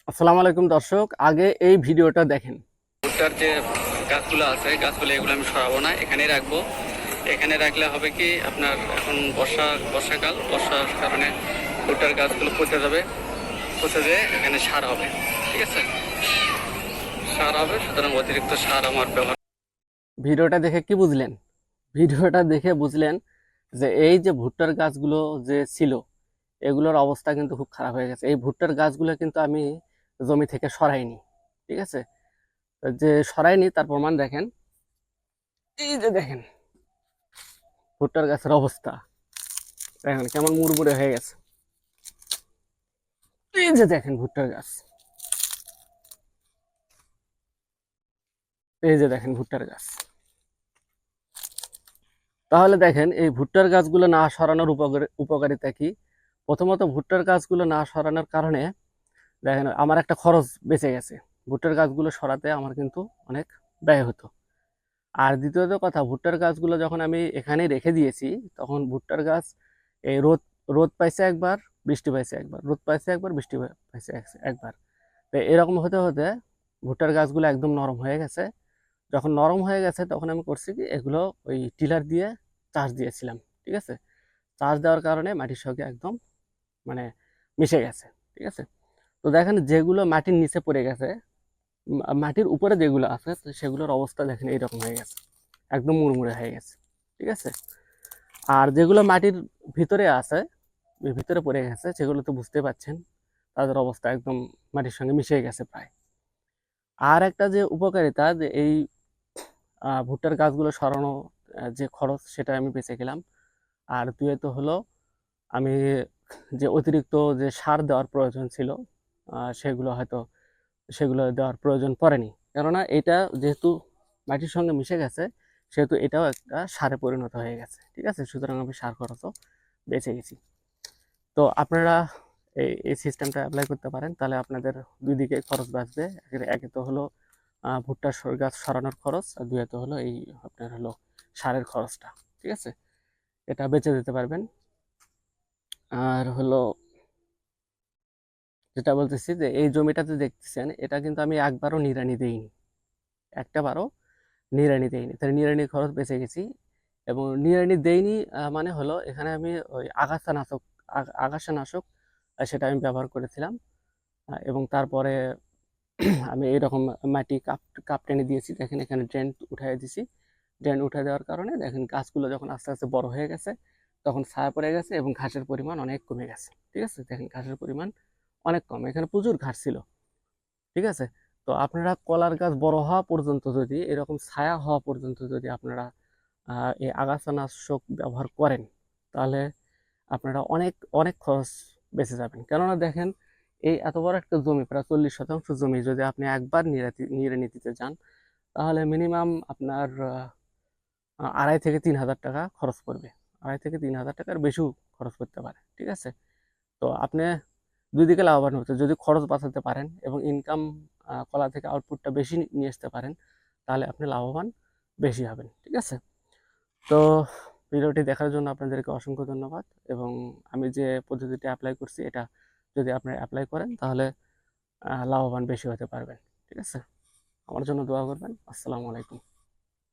আসসালামু আলাইকুম দর্শক, আগে এই ভিডিওটা দেখেন। ভুট্টার যে গাছগুলো আছে গাছগুলো এগুলো আমি সরাবো না, এখানেই রাখবো। এখানে রাখলে হবে কি আপনার এখন বর্ষার কারণে ভুট্টার গাছগুলো পচে যাবে, পচে যেয়ে এখানে সার হবে। ঠিক আছে, সার হবে, সুতরাং অতিরিক্ত সার আমার ব্যবহার। ভিডিওটা দেখে কি বুঝলেন? ভিডিওটা দেখে বুঝলেন যে এই যে ভুট্টার গাছগুলো যে ছিল, এগুলোর অবস্থা কিন্তু খুব খারাপ হয়ে গেছে। এই ভুট্টার গাছগুলো কিন্তু আমি জমি থেকে সরাইনি। ঠিক আছে, তো যে সরাইনি তার প্রমাণ দেখেন। এই যে দেখেন ভুট্টার গাছের অবস্থা, দেখেন কেমন মুড়মুড়ে হয়ে গেছে। এই যে দেখেন ভুট্টার গাছ, এই যে দেখেন ভুট্টার গাছ। তাহলে দেখেন এই ভুট্টার গাছগুলো না সরানোর উপকারিতা কি। প্রথমত, ভুট্টার গাছগুলো না সরানোর কারণে দেখেন আমার একটা খরচ বেঁচে গেছে। ভুট্টার গাছগুলো সরাতে আমার কিন্তু অনেক ব্যয় হতো। আর দ্বিতীয়ত কথা, ভুট্টার গাছগুলো যখন আমি এখানেই রেখে দিয়েছি, তখন ভুট্টার গাছ এই রোদ রোদ পাইছে একবার, বৃষ্টি পাইছে একবার, রোদ পাইছে একবার, বৃষ্টি পাইছে একবার। তো এরকম হতে হতে ভুট্টার গাছগুলো একদম নরম হয়ে গেছে। যখন নরম হয়ে গেছে তখন আমি করছি কি, এগুলো ওই টিলার দিয়ে চাষ দিয়েছিলাম। ঠিক আছে, চাষ দেওয়ার কারণে মাটির সঙ্গে একদম মানে মিশে গেছে। ঠিক আছে, তো দেখেন যেগুলো মাটির নিচে পড়ে গেছে, মাটির উপরে যেগুলো আছে তো সেগুলোর অবস্থা দেখেন এইরকম হয়ে গেছে, একদম মুড়মুড়ে হয়ে গেছে। ঠিক আছে, আর যেগুলো মাটির ভিতরে আছে, ভিতরে পড়ে গেছে, সেগুলো তো বুঝতে পাচ্ছেন তাদের অবস্থা একদম মাটির সঙ্গে মিশে গেছে প্রায়। আর একটা যে উপকারিতা, যে এই ভুট্টার গাছগুলো সরানো যে খরচ, সেটা আমি বেঁচে গেলাম। আর দুয়ে হলো আমি যে অতিরিক্ত যে সার দেওয়ার প্রয়োজন ছিল, সেগুলো দেওয়ার প্রয়োজন পড়েনি। কেননা এটা যেহেতু মাটির সঙ্গে মিশে গেছে, সেহেতু এটাও একটা সারে পরিণত হয়ে গেছে। ঠিক আছে, সুতরাং আমি সার খরচও বেঁচে গেছি। তো আপনারা এই সিস্টেমটা অ্যাপ্লাই করতে পারেন, তাহলে আপনাদের দুই দিকে খরচ বাঁচবে। একে তো হলো ভুট্টার গাছ সরানোর খরচ, আর দুয়ে হলো এই আপনার হলো সারের খরচটা। ঠিক আছে, এটা বেঁচে দিতে পারবেন। আর হলো যেটা বলতেছি, যে এই জমিটাতে দেখতেছেন, এটা কিন্তু আমি একবারও নিড়ানি দেইনি, একটাবারও নিড়ানি দেইনি। তাহলে নিড়ানির খরচ বেঁচে গেছি। এবং নিড়ানি দেইনি মানে হলো এখানে আমি ওই আগাছানাশক সেটা আমি ব্যবহার করেছিলাম। এবং তারপরে আমি এইরকম মাটি কাপ কাপ টেনে দিয়েছি। দেখেন এখানে ড্রেন উঠাই দিয়েছি। ড্রেন উঠে দেওয়ার কারণে দেখেন গাছগুলো যখন আস্তে আস্তে বড় হয়ে গেছে, তখন ছায়া পড়ে গেছে এবং ঘাসের পরিমাণ অনেক কমে গেছে। ঠিক আছে, দেখেন ঘাসের পরিমাণ অনেক কম, এখানে প্রচুর ঘাস ছিল। ঠিক আছে, তো আপনারা কলার গাছ বড় হওয়া পর্যন্ত, যদি এরকম ছায়া হওয়া পর্যন্ত যদি আপনারা এই আগাছানাশক ব্যবহার করেন, তাহলে আপনারা অনেক অনেক খরচ বেঁচে যাবেন। কেননা দেখেন, এই এত বড় একটা জমি, প্রায় 40% জমি, যদি আপনি একবার নিড়ানি দিতে যান, তাহলে মিনিমাম আপনার 2,500 থেকে 3,000 টাকা খরচ পড়বে। 2,500 থেকে 3,000 টাকার বেশিও খরচ করতে পারে। ঠিক আছে, তো আপনি দুই দিকে লাভবান হতে, যদি খরচ বাঁচাতে পারেন এবং ইনকাম কলা থেকে আউটপুটটা বেশি নিয়ে আসতে পারেন, তাহলে আপনি লাভবান বেশি হবেন। ঠিক আছে, তো ভিডিওটি দেখার জন্য আপনাদেরকে অসংখ্য ধন্যবাদ। এবং আমি যে পদ্ধতিটি অ্যাপ্লাই করছি, এটা যদি আপনারা অ্যাপ্লাই করেন, তাহলে লাভবান বেশি হতে পারবেন। ঠিক আছে, আমার জন্য দোয়া করবেন। আসসালামু আলাইকুম।